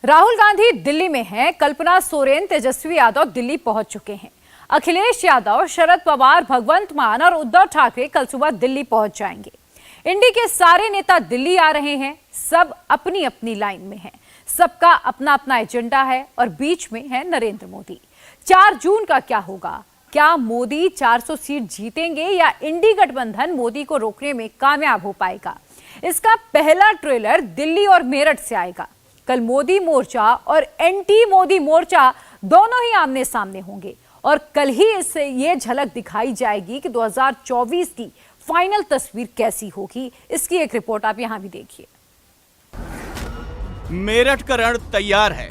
राहुल गांधी दिल्ली में हैं, कल्पना सोरेन, तेजस्वी यादव दिल्ली पहुंच चुके हैं। अखिलेश यादव, शरद पवार, भगवंत मान और उद्धव ठाकरे कल सुबह दिल्ली पहुंच जाएंगे। इंडी के सारे नेता दिल्ली आ रहे हैं। सब अपनी अपनी लाइन में हैं, सबका अपना अपना एजेंडा है और बीच में है नरेंद्र मोदी। 4 जून का क्या होगा? क्या मोदी 400 सीट जीतेंगे या इंडी गठबंधन मोदी को रोकने में कामयाब हो पाएगा? इसका पहला ट्रेलर दिल्ली और मेरठ से आएगा। कल मोदी मोर्चा और एंटी मोदी मोर्चा दोनों ही आमने सामने होंगे और कल ही इससे ये झलक दिखाई जाएगी कि 2024 की फाइनल तस्वीर कैसी होगी। इसकी एक रिपोर्ट आप यहां भी देखिए। मेरठ का रण तैयार है,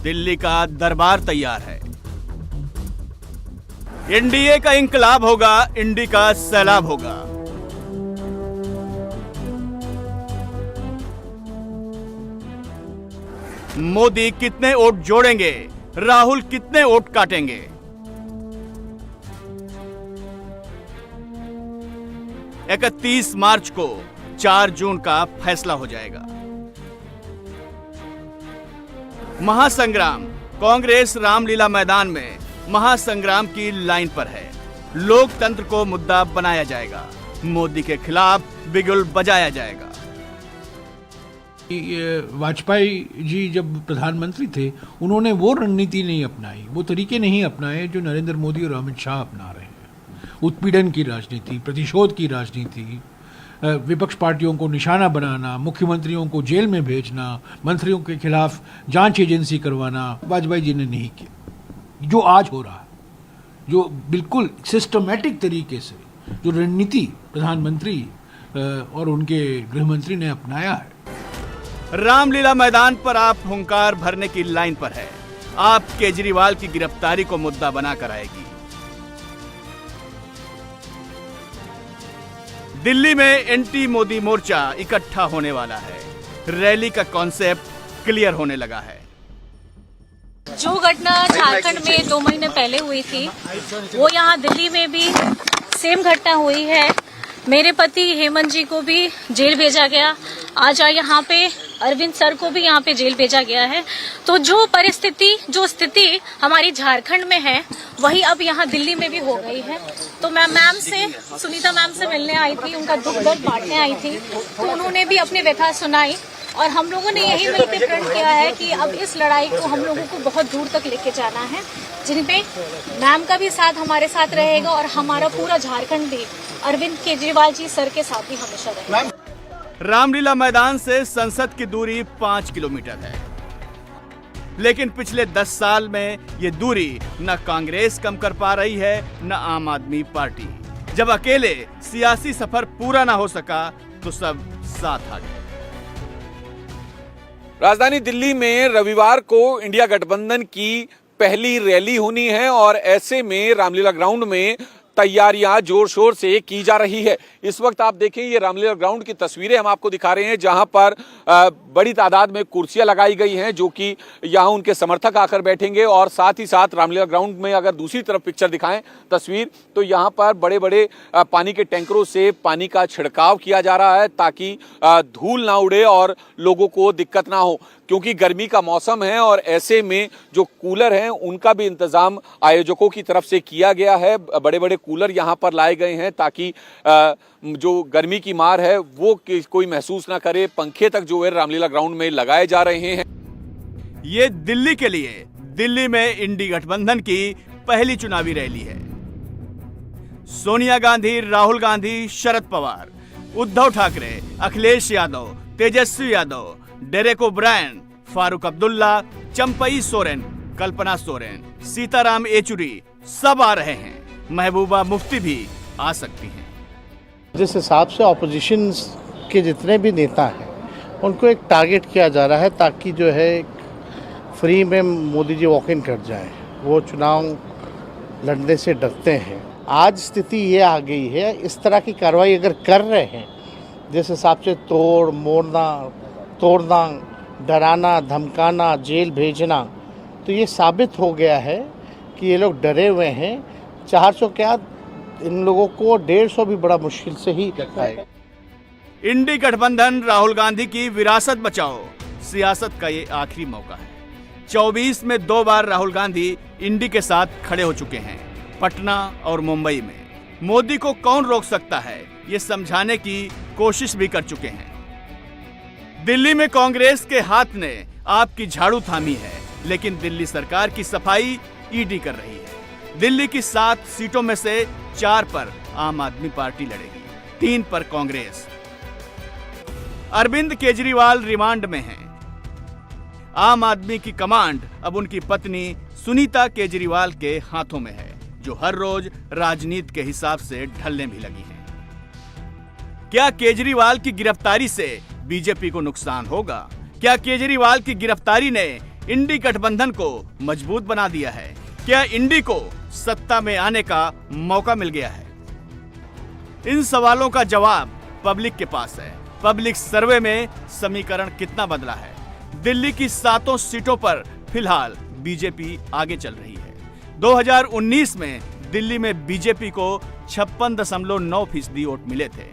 दिल्ली का दरबार तैयार है। एनडीए का इंकलाब होगा, इंडी का सैलाब होगा। मोदी कितने वोट जोड़ेंगे, राहुल कितने वोट काटेंगे? इकतीस मार्च को 4 जून का फैसला हो जाएगा। महासंग्राम, कांग्रेस रामलीला मैदान में महासंग्राम की लाइन पर है। लोकतंत्र को मुद्दा बनाया जाएगा, मोदी के खिलाफ बिगुल बजाया जाएगा। वाजपेयी जी जब प्रधानमंत्री थे, उन्होंने वो रणनीति नहीं अपनाई, वो तरीके नहीं अपनाए जो नरेंद्र मोदी और अमित शाह अपना रहे हैं। उत्पीड़न की राजनीति, प्रतिशोध की राजनीति, विपक्ष पार्टियों को निशाना बनाना, मुख्यमंत्रियों को जेल में भेजना, मंत्रियों के खिलाफ जांच एजेंसी करवाना, वाजपेयी जी ने नहीं किया। जो आज हो रहा है, जो बिल्कुल सिस्टमैटिक तरीके से जो रणनीति प्रधानमंत्री और उनके गृहमंत्री ने अपनाया है। रामलीला मैदान पर आप हुंकार भरने की लाइन पर है। आप केजरीवाल की गिरफ्तारी को मुद्दा बनाकर आएगी। दिल्ली में एंटी मोदी मोर्चा इकट्ठा होने वाला है। रैली का कॉन्सेप्ट क्लियर होने लगा है। जो घटना झारखंड में 2 महीने पहले हुई थी, वो यहाँ दिल्ली में भी सेम घटना हुई है। मेरे पति हेमंत जी को भी जेल भेजा गया। आज यहाँ पे अरविंद सर को भी यहाँ पे जेल भेजा गया है। तो जो परिस्थिति, जो स्थिति हमारी झारखंड में है, वही अब यहाँ दिल्ली में भी हो गई है। तो मैं सुनीता मैम से मिलने आई थी, उनका दुख दर्द बांटने आई थी। तो उन्होंने भी अपनी व्यथा सुनाई और हम लोगों ने यही मिलकर प्रण किया है कि अब इस लड़ाई को हम लोगों को बहुत दूर तक लेके जाना है, जिनपे मैम का भी साथ हमारे साथ रहेगा और हमारा पूरा झारखंड भी अरविंद केजरीवाल जी सर के साथ ही हमेशा रहेगा। रामलीला मैदान से संसद की दूरी 5 किलोमीटर है, लेकिन पिछले 10 साल में ये दूरी न कांग्रेस कम कर पा रही है, न आम आदमी पार्टी। जब अकेले सियासी सफर पूरा ना हो सका तो सब साथ आ गए। राजधानी दिल्ली में रविवार को इंडिया गठबंधन की पहली रैली होनी है और ऐसे में रामलीला ग्राउंड में तैयारियां जोर शोर से की जा रही है। इस वक्त आप देखें, ये रामलीला ग्राउंड की तस्वीरें हम आपको दिखा रहे हैं, जहां पर बड़ी तादाद में कुर्सियां लगाई गई हैं, जो कि यहां उनके समर्थक आकर बैठेंगे। और साथ ही साथ रामलीला ग्राउंड में अगर दूसरी तरफ पिक्चर दिखाएं, तस्वीर, तो यहां पर बड़े बड़े पानी के टैंकरों से पानी का छिड़काव किया जा रहा है ताकि धूल ना उड़े और लोगों को दिक्कत ना हो, क्योंकि गर्मी का मौसम है। और ऐसे में जो कूलर हैं, उनका भी इंतजाम आयोजकों की तरफ से किया गया है। बड़े बड़े कूलर यहां पर लाए गए हैं ताकि जो गर्मी की मार है वो कोई महसूस ना करे। पंखे तक जो है रामलीला ग्राउंड में लगाए जा रहे हैं। ये दिल्ली के लिए, दिल्ली में इंडी गठबंधन की पहली चुनावी रैली है। सोनिया गांधी, राहुल गांधी, शरद पवार, उद्धव ठाकरे, अखिलेश यादव, तेजस्वी यादव, डेरेक ओब्रायन, फारूक अब्दुल्ला, चंपई सोरेन, कल्पना सोरेन, सीताराम येचुरी सब आ रहे हैं। महबूबा मुफ्ती भी आ सकती हैं। जिस हिसाब से ऑपोजिशन के जितने भी नेता हैं, उनको एक टारगेट किया जा रहा है ताकि जो है फ्री में मोदी जी वॉक इन कर जाए। वो चुनाव लड़ने से डरते हैं। आज स्थिति ये आ गई है, इस तरह की कार्रवाई अगर कर रहे हैं, जिस हिसाब से तोड़ना, डराना, धमकाना, जेल भेजना, तो ये साबित हो गया है कि ये लोग डरे हुए हैं। 400 क्या, इन लोगों को 150 भी बड़ा मुश्किल से ही आएगा। इंडी गठबंधन राहुल गांधी की विरासत बचाओ, सियासत का ये आखिरी मौका है। 24 में 2 बार राहुल गांधी इंडी के साथ खड़े हो चुके हैं, पटना और मुंबई में। मोदी को कौन रोक सकता है, ये समझाने की कोशिश भी कर चुके हैं। दिल्ली में कांग्रेस के हाथ ने आपकी झाड़ू थामी है, लेकिन दिल्ली सरकार की सफाई ईडी कर रही है। दिल्ली की 7 सीटों में से 4 पर आम आदमी पार्टी लड़ेगी, 3 पर कांग्रेस। अरविंद केजरीवाल रिमांड में हैं। आम आदमी की कमांड अब उनकी पत्नी सुनीता केजरीवाल के हाथों में है, जो हर रोज राजनीति के हिसाब से ढलने भी लगी हैं। क्या केजरीवाल की गिरफ्तारी से बीजेपी को नुकसान होगा? क्या केजरीवाल की गिरफ्तारी ने इंडी गठबंधन को मजबूत बना दिया है? क्या इंडी को सत्ता में आने का मौका मिल गया है? इन सवालों का जवाब पब्लिक के पास है। पब्लिक सर्वे में समीकरण कितना बदला है? दिल्ली की 7 सीटों पर फिलहाल बीजेपी आगे चल रही है। 2019 में दिल्ली में बीजेपी को 56.9% वोट मिले थे।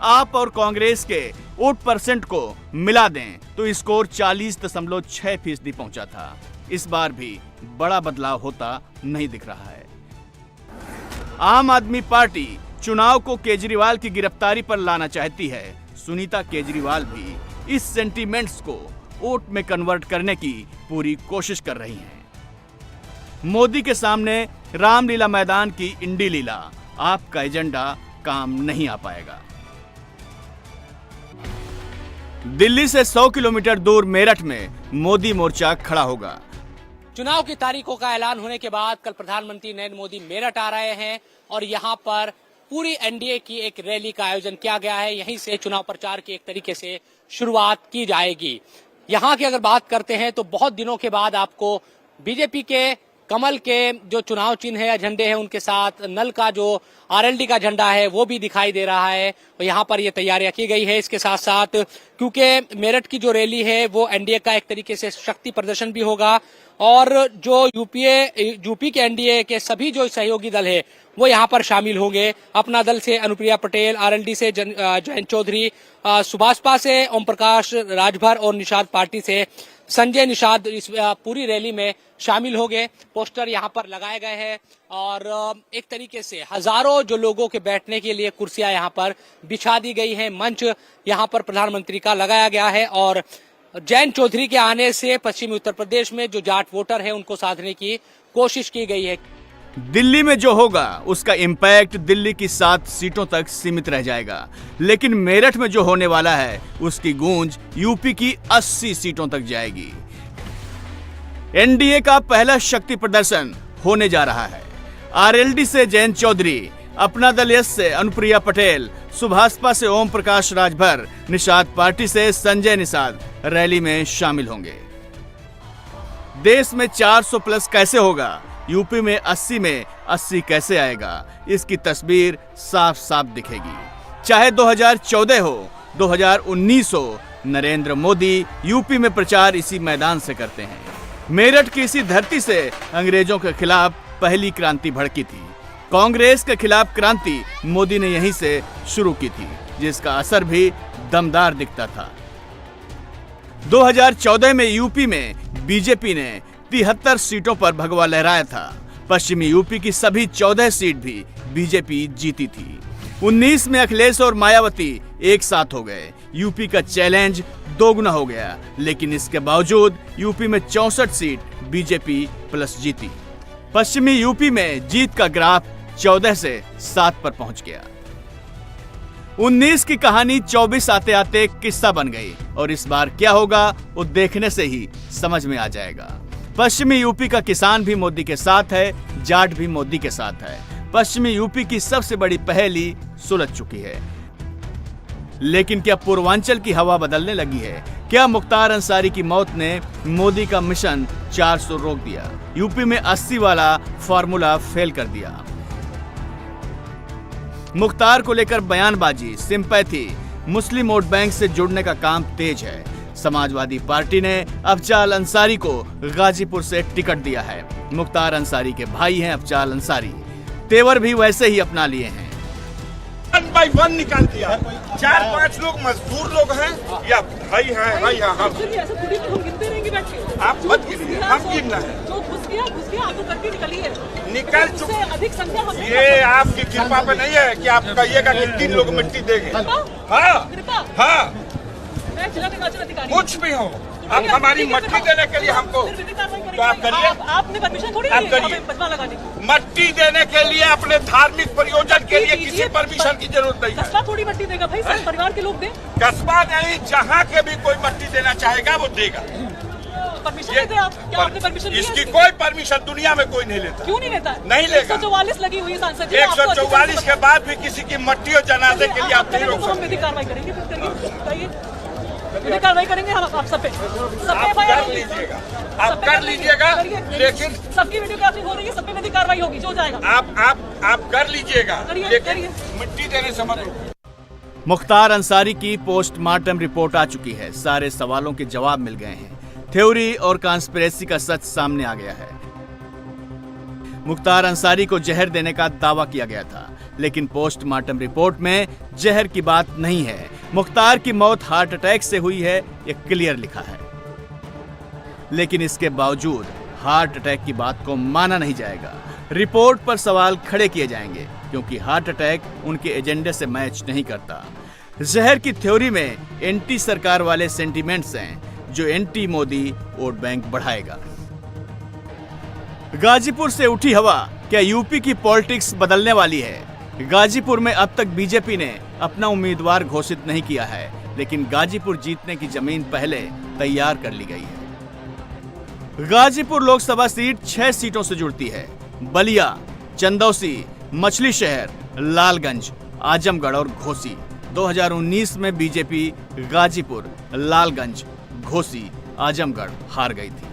आप और कांग्रेस के वोट परसेंट को मिला दें तो स्कोर 40.6% पहुंचा था। इस बार भी बड़ा बदलाव होता नहीं दिख रहा है। आम आदमी पार्टी चुनाव को केजरीवाल की गिरफ्तारी पर लाना चाहती है। सुनीता केजरीवाल भी इस सेंटीमेंट्स को वोट में कन्वर्ट करने की पूरी कोशिश कर रही हैं। मोदी के सामने रामलीला मैदान की इंडी लीला, आपका एजेंडा काम नहीं आ पाएगा। दिल्ली से 100 किलोमीटर दूर मेरठ में मोदी मोर्चा खड़ा होगा। चुनाव की तारीखों का ऐलान होने के बाद कल प्रधानमंत्री नरेंद्र मोदी मेरठ आ रहे हैं और यहां पर पूरी एनडीए की एक रैली का आयोजन किया गया है। यहीं से चुनाव प्रचार की एक तरीके से शुरुआत की जाएगी। यहाँ की अगर बात करते हैं तो बहुत दिनों के बाद आपको बीजेपी के कमल के जो चुनाव चिन्ह है या झंडे हैं उनके साथ नल का जो आरएलडी का झंडा है वो भी दिखाई दे रहा है। और यहाँ पर ये तैयारियां की गई है। इसके साथ साथ क्योंकि मेरठ की जो रैली है वो एनडीए का एक तरीके से शक्ति प्रदर्शन भी होगा और जो यूपी के एनडीए के सभी जो सहयोगी दल है वो यहाँ पर शामिल होंगे। अपना दल से अनुप्रिया पटेल, आरएलडी से जयंत चौधरी, सुभाषपा से ओम प्रकाश राजभर और निषाद पार्टी से संजय निषाद इस पूरी रैली में शामिल होंगे। पोस्टर यहाँ पर लगाए गए हैं और एक तरीके से हजारों जो लोगों के बैठने के लिए कुर्सियां यहाँ पर बिछा दी गई हैं। मंच यहाँ पर प्रधानमंत्री का लगाया गया है और जयंत चौधरी के आने से पश्चिमी उत्तर प्रदेश में जो जाट वोटर है उनको साधने की कोशिश की गई है। दिल्ली में जो होगा उसका इम्पैक्ट दिल्ली की 7 सीटों तक सीमित रह जाएगा, लेकिन मेरठ में जो होने वाला है उसकी गूंज यूपी की 80 सीटों तक जाएगी। एनडीए का पहला शक्ति प्रदर्शन होने जा रहा है। आरएलडी से जयंत चौधरी, अपना दल एस से अनुप्रिया पटेल, सुभाषपा से ओम प्रकाश राजभर, निषाद पार्टी से संजय निषाद रैली में शामिल होंगे। देश में 400 प्लस कैसे होगा, यूपी में 80 में 80 कैसे आएगा, इसकी तस्वीर साफ साफ दिखेगी। चाहे 2014 हो, 2019 हो, नरेंद्र मोदी यूपी में प्रचार इसी मैदान से करते हैं। मेरठ की इसी धरती से अंग्रेजों के खिलाफ पहली क्रांति भड़की थी। कांग्रेस के खिलाफ क्रांति मोदी ने यहीं से शुरू की थी, जिसका असर भी दमदार दिखता था। 2014 में यूपी में बीजेपी ने 73 सीटों पर भगवा लहराया था। पश्चिमी यूपी की सभी 14 सीट भी बीजेपी जीती थी। 19 में अखिलेश और मायावती एक साथ हो गए। यूपी का चैलेंज दोगुना हो गया, लेकिन इसके बावजूद यूपी में 64 सीट बीजेपी प्लस जीती। पश्चिमी यूपी में जीत का ग्राफ 14 से 7 पर पहुंच गया। 19 की कहानी 24 आते आते किस्सा बन गई और इस बार क्या होगा वो देखने से ही समझ में आ जाएगा। पश्चिमी यूपी का किसान भी मोदी के साथ है, जाट भी मोदी के साथ है। पश्चिमी यूपी की सबसे बड़ी पहेली सुलझ चुकी है। लेकिन क्या पूर्वांचल की हवा बदलने लगी है? क्या मुख्तार अंसारी की मौत ने मोदी का मिशन 400 रोक दिया? यूपी में 80 वाला फॉर्मूला फेल कर दिया। मुख्तार को लेकर बयानबाजी, सिंपैथी, मुस्लिम वोट बैंक से जुड़ने का काम तेज है। समाजवादी पार्टी ने अफजाल अंसारी को गाजीपुर से टिकट दिया है। मुख्तार अंसारी के भाई हैं अफजाल अंसारी, तेवर भी वैसे ही अपना लिए हैं। वन बाई वन निकाल दिया। 4-5 लोग मजदूर लोग हैं या भाई हैं हम आप मत गिनिए, हम गिनना है। निकल चुके अधिक संख्या ये आपकी कृपा पे नहीं है कि आप कहिएगा कि 3 लोग मिट्टी देंगे। हाँ कुछ भी हो, आप हमारी मट्टी देने के लिए हमको तो आप करिए। आपने परमिशन थोड़ी आप करिए मट्टी देने के लिए अपने धार्मिक प्रयोजन के लिए किसी परमिशन की जरूरत नहीं है। कस्बा थोड़ी मट्टी देगा भाई, सब परिवार के लोग दें। कस्बा नहीं, जहाँ के भी कोई मट्टी देना चाहेगा वो देगा। परमिशन लेते आप? क्या आपने परमिशन लिया? इसकी कोई परमिशन दुनिया में कोई नहीं लेता। क्यों नहीं लेता? नहीं लेगा। 144 लगी हुई सांसद जी, 144 के बाद भी किसी की मट्टी और जनाजे के लिए आप नहीं रोक हम सकते। विधिक कार्रवाई करेंगे, फिर करिए विधिक कार्रवाई करेंगे हम आप सब पे। आप कर लीजिएगा, आप कर लीजिएगा, लेकिन सबकी वीडियोग्राफी हो रही है, सब पे विधिक कार्रवाई होगी जो जाएगा। आप कर लीजिएगा, लेकिन मिट्टी देने से मत रोको। मुख्तार अंसारी की पोस्टमार्टम रिपोर्ट आ चुकी है। सारे सवालों के जवाब मिल गए हैं। थ्योरी और कॉन्स्पिरेसी का सच सामने आ गया है। मुख्तार अंसारी को जहर देने का दावा किया गया था, लेकिन पोस्टमार्टम रिपोर्ट में जहर की बात नहीं है। मुख्तार की मौत हार्ट अटैक से हुई है, ये क्लियर लिखा है। लेकिन इसके बावजूद हार्ट अटैक की बात को माना नहीं जाएगा। रिपोर्ट पर सवाल खड़े किए जाएंगे, क्योंकि हार्ट अटैक उनके एजेंडे से मैच नहीं करता। जहर की थ्योरी में एंटी सरकार वाले सेंटीमेंट्स हैं, जो एंटी मोदी वोट बैंक बढ़ाएगा। गाजीपुर से उठी हवा, क्या यूपी की पॉलिटिक्स बदलने वाली है? गाजीपुर में अब तक बीजेपी ने अपना उम्मीदवार घोषित नहीं किया है, लेकिन गाजीपुर जीतने की जमीन पहले तैयार कर ली गई है। गाजीपुर लोकसभा सीट 6 सीटों से जुड़ती है। बलिया, चंदौसी, मछली शहर, लालगंज, आजमगढ़ और घोसी। 2019 में बीजेपी गाजीपुर, लालगंज, घोसी, आजमगढ़ हार गई थी।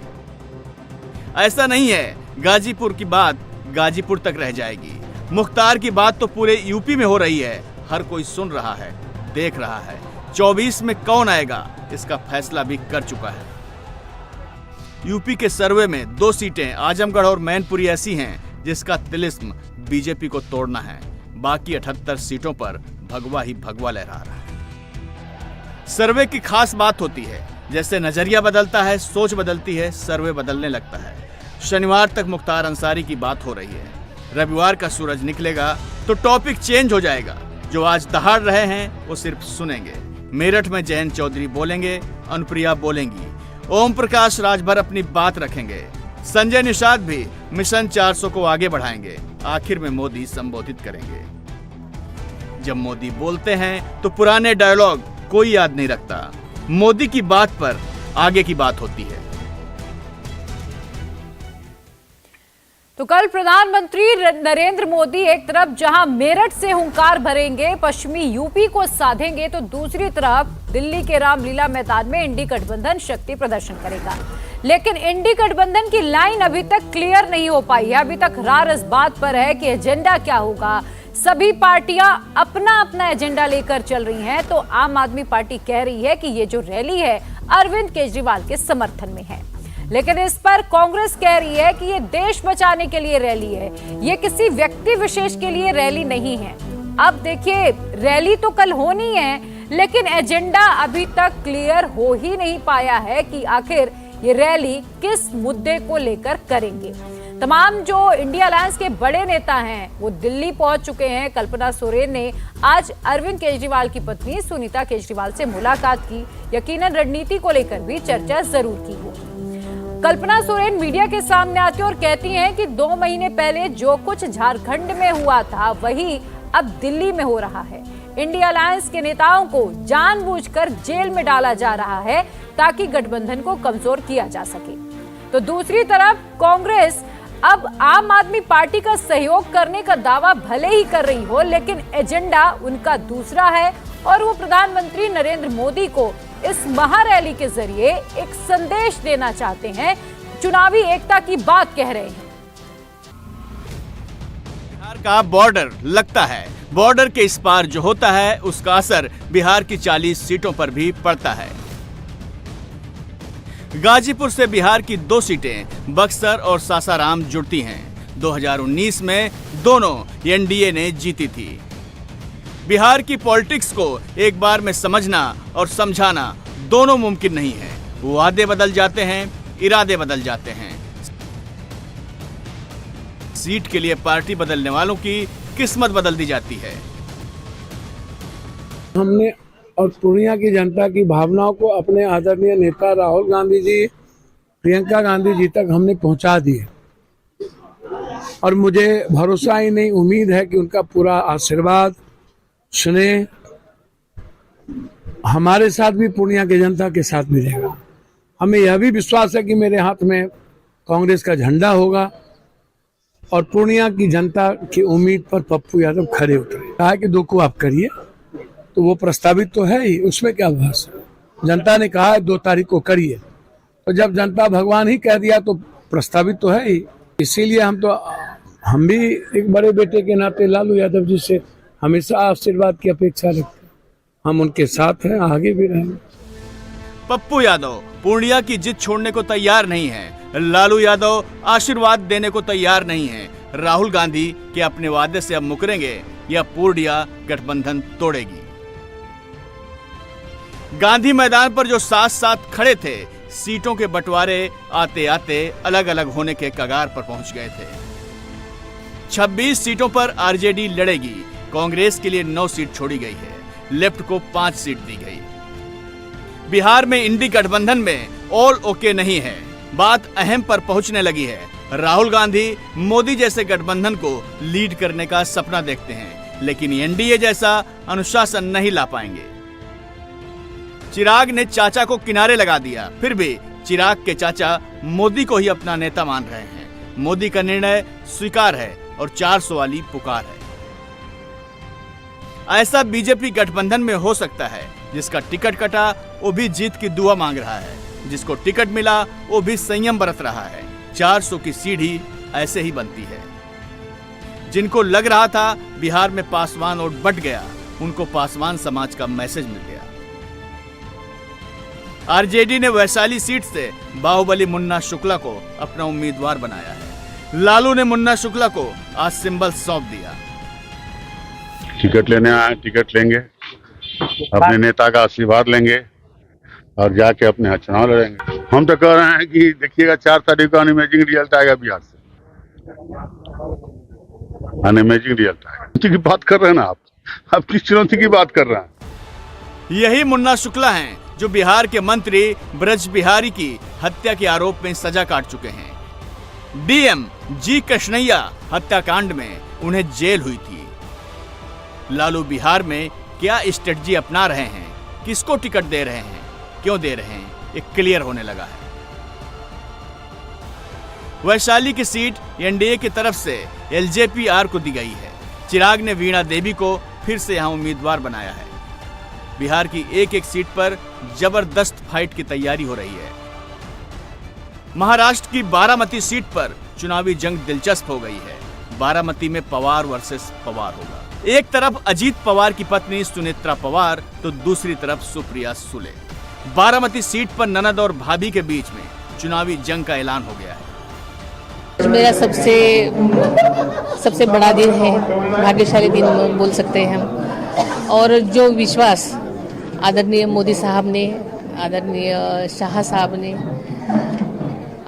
ऐसा नहीं है गाजीपुर की बात गाजीपुर तक रह जाएगी। मुख्तार की बात तो पूरे यूपी में हो रही है। हर कोई सुन रहा है, देख रहा है। 24 में कौन आएगा, इसका फैसला भी कर चुका है। यूपी के सर्वे में 2 सीटें आजमगढ़ और मैनपुरी ऐसी हैं जिसका तिलिस्म बीजेपी को तोड़ना है। बाकी 78 सीटों पर भगवा ही भगवा लहरा रहा है। सर्वे की खास बात होती है, जैसे नजरिया बदलता है, सोच बदलती है, सर्वे बदलने लगता है। शनिवार तक मुख्तार अंसारी की बात हो रही है। रविवार का सूरज निकलेगा तो टॉपिक चेंज हो जाएगा। जो आज दहाड़ रहे हैं वो सिर्फ सुनेंगे। मेरठ में जयंत चौधरी बोलेंगे, अनुप्रिया बोलेंगी, ओम प्रकाश राजभर अपनी बात रखेंगे, संजय निषाद भी मिशन 400 को आगे बढ़ाएंगे। आखिर में मोदी संबोधित करेंगे। जब मोदी बोलते हैं तो पुराने डायलॉग कोई याद नहीं रखता। मोदी की बात पर आगे की बात होती है। तो कल प्रधानमंत्री नरेंद्र मोदी एक तरफ जहां मेरठ से हुंकार भरेंगे, पश्चिमी यूपी को साधेंगे, तो दूसरी तरफ दिल्ली के रामलीला मैदान में इंडी गठबंधन शक्ति प्रदर्शन करेगा। लेकिन इंडी गठबंधन की लाइन अभी तक क्लियर नहीं हो पाई है। अभी तक रार इस बात पर है कि एजेंडा क्या होगा। सभी पार्टियां अपना अपना एजेंडा लेकर चल रही हैं। तो आम आदमी पार्टी कह रही है कि ये जो रैली है अरविंद केजरीवाल के समर्थन में है, लेकिन इस पर कांग्रेस कह रही है कि ये देश बचाने के लिए रैली है, ये किसी व्यक्ति विशेष के लिए रैली नहीं है। अब देखिए, रैली तो कल होनी है, लेकिन एजेंडा अभी तक क्लियर हो ही नहीं पाया है कि आखिर ये रैली किस मुद्दे को लेकर करेंगे। तमाम जो इंडिया अलायंस के बड़े नेता हैं वो दिल्ली पहुंच चुके हैं। कल्पना सोरेन ने आज अरविंद केजरीवाल की पत्नी सुनीता केजरीवाल से मुलाकात की। यकीनन रणनीति को लेकर भी चर्चा जरूर की होगी। कल्पना सोरेन मीडिया के सामने आती और कहती हैं कि 2 महीने पहले जो कुछ झारखंड में हुआ था वही अब दिल्ली में हो रहा है। इंडिया अलायंस के नेताओं को जानबूझकर जेल में डाला जा रहा है ताकि गठबंधन को कमजोर किया जा सके। तो दूसरी तरफ कांग्रेस अब आम आदमी पार्टी का सहयोग करने का दावा भले ही कर रही हो, लेकिन एजेंडा उनका दूसरा है और वो प्रधानमंत्री नरेंद्र मोदी को इस महारैली के जरिए एक संदेश देना चाहते हैं। चुनावी एकता की बात कह रहे हैं। बिहार का बॉर्डर लगता है, बॉर्डर के इस पार जो होता है उसका असर बिहार की 40 सीटों पर भी पड़ता है। गाजीपुर से बिहार की 2 सीटें बक्सर और सासाराम जुड़ती हैं। 2019 में दोनों एनडीए ने जीती थी। बिहार की पॉलिटिक्स को एक बार में समझना और समझाना दोनों मुमकिन नहीं है। वादे बदल जाते हैं, इरादे बदल जाते हैं। सीट के लिए पार्टी बदलने वालों की किस्मत बदल दी जाती है। हमने और पूर्णिया की जनता की भावनाओं को अपने आदरणीय नेता राहुल गांधी जी, प्रियंका गांधी जी तक हमने पहुंचा दिए और मुझे भरोसा ही नहीं, उम्मीद है कि उनका पूरा आशीर्वाद, स्नेह हमारे साथ भी पूर्णिया की जनता के साथ मिलेगा। हमें यह भी विश्वास है कि मेरे हाथ में कांग्रेस का झंडा होगा और पूर्णिया की जनता की उम्मीद पर पप्पू यादव खड़े उतरे। कहा कि 2 को आप करिए, तो वो प्रस्तावित तो है ही, उसमें क्या बहस है। जनता ने कहा है 2 तारीख को करिए, तो जब जनता भगवान ही कह दिया तो प्रस्तावित तो है ही। इसीलिए हम भी एक बड़े बेटे के नाते लालू यादव जी से हमेशा आशीर्वाद की अपेक्षा रखते हैं। हम उनके साथ हैं, आगे भी रहेंगे। पप्पू यादव पूर्णिया की जिद छोड़ने को तैयार नहीं है। लालू यादव आशीर्वाद देने को तैयार नहीं है। राहुल गांधी के अपने वादे से अब मुकरेंगे या पूर्णिया गठबंधन तोड़ेगी। गांधी मैदान पर जो साथ साथ खड़े थे, सीटों के बंटवारे आते आते अलग अलग होने के कगार पर पहुंच गए थे। 26 सीटों पर आरजेडी लड़ेगी। कांग्रेस के लिए 9 सीट छोड़ी गई है। लेफ्ट को 5 सीट दी गई। बिहार में इंडी गठबंधन में ऑल ओके नहीं है। बात अहम पर पहुंचने लगी है। राहुल गांधी मोदी जैसे गठबंधन को लीड करने का सपना देखते हैं, लेकिन एनडीए जैसा अनुशासन नहीं ला पाएंगे। चिराग ने चाचा को किनारे लगा दिया, फिर भी चिराग के चाचा मोदी को ही अपना नेता मान रहे हैं। मोदी का निर्णय स्वीकार है और 400 वाली पुकार है। ऐसा बीजेपी गठबंधन में हो सकता है। जिसका टिकट कटा वो भी जीत की दुआ मांग रहा है, जिसको टिकट मिला वो भी संयम बरत रहा है। 400 की सीढ़ी ऐसे ही बनती है। जिनको लग रहा था बिहार में पासवान वोट बट गया, उनको पासवान समाज का मैसेज मिल गया। आरजेडी ने वैशाली सीट से बाहुबली मुन्ना शुक्ला को अपना उम्मीदवार बनाया है। लालू ने मुन्ना शुक्ला को आज सिंबल सौंप दिया। टिकट लेने आए, टिकट लेंगे, अपने नेता का आशीर्वाद लेंगे और जाके अपने यहाँ चुनाव लड़ेंगे। हम तो कह रहे हैं कि देखिएगा 4 तारीख को अनइमेजिंग रिजल्ट आएगा बिहार से। अनइमेजिंग रिजल्ट आएगा। चुनौती की बात कर रहे हैं ना आप किस चुनौती की बात कर रहे हैं? यही मुन्ना शुक्ला हैं जो बिहार के मंत्री ब्रज बिहारी की हत्या के आरोप में सजा काट चुके हैं। डीएम जी कृष्णैया हत्याकांड में उन्हें जेल हुई थी। लालू बिहार में क्या स्ट्रेटजी अपना रहे हैं, किसको टिकट दे रहे हैं, क्यों दे रहे हैं, ये क्लियर होने लगा है। वैशाली की सीट एनडीए की तरफ से एलजेपीआर को दी गई है। चिराग ने वीणा देवी को फिर से यहां उम्मीदवार बनाया है। बिहार की एक एक सीट पर जबरदस्त फाइट की तैयारी हो रही है। महाराष्ट्र की बारामती सीट पर चुनावी जंग दिलचस्प हो गई है। बारामती में पवार वर्सेस पवार होगा। एक तरफ अजीत पवार की पत्नी सुनेत्रा पवार तो दूसरी तरफ सुप्रिया सुले। बारामती सीट पर ननद और भाभी के बीच में चुनावी जंग का ऐलान हो गया है। मेरा सबसे बड़ा दिन है, भाग्यशाली दिन बोल सकते हैं हम। और जो विश्वास आदरणीय मोदी साहब ने, आदरणीय शाह साहब ने,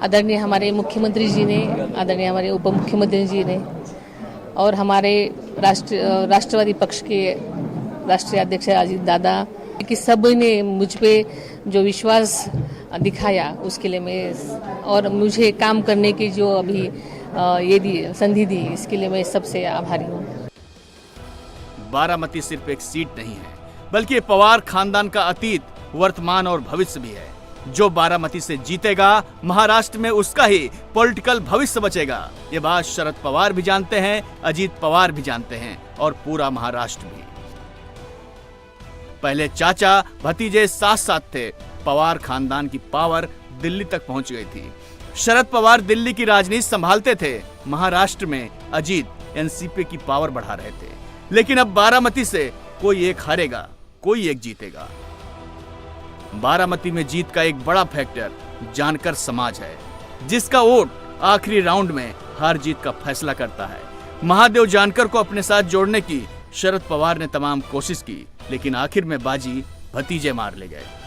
आदरणीय हमारे मुख्यमंत्री जी ने, आदरणीय हमारे उप मुख्यमंत्री जी ने और हमारे राष्ट्रवादी पक्ष के राष्ट्रीय अध्यक्ष अजीत दादा कि सब ने मुझ पे जो विश्वास दिखाया उसके लिए मैं, और मुझे काम करने की जो अभी ये संधि दी, इसके लिए मैं सबसे आभारी हूँ। बारामती सिर्फ एक सीट नहीं है, बल्कि पवार खानदान का अतीत, वर्तमान और भविष्य भी है। जो बारामती से जीतेगा, महाराष्ट्र में उसका ही पॉलिटिकल भविष्य बचेगा। ये बात शरद पवार भी जानते हैं, अजीत पवार भी जानते हैं और पूरा महाराष्ट्र भी। पहले चाचा भतीजे साथ साथ थे। पवार खानदान की पावर दिल्ली तक पहुंच गई थी। शरद पवार दिल्ली की राजनीति संभालते थे, महाराष्ट्र में अजीत एनसीपी की पावर बढ़ा रहे थे। लेकिन अब बारामती से कोई एक हारेगा, कोई एक जीतेगा। बारामती में जीत का एक बड़ा फैक्टर जानकर समाज है, जिसका वोट आखिरी राउंड में हार जीत का फैसला करता है। महादेव जानकर को अपने साथ जोड़ने की शरद पवार ने तमाम कोशिश की, लेकिन आखिर में बाजी भतीजे मार ले गए।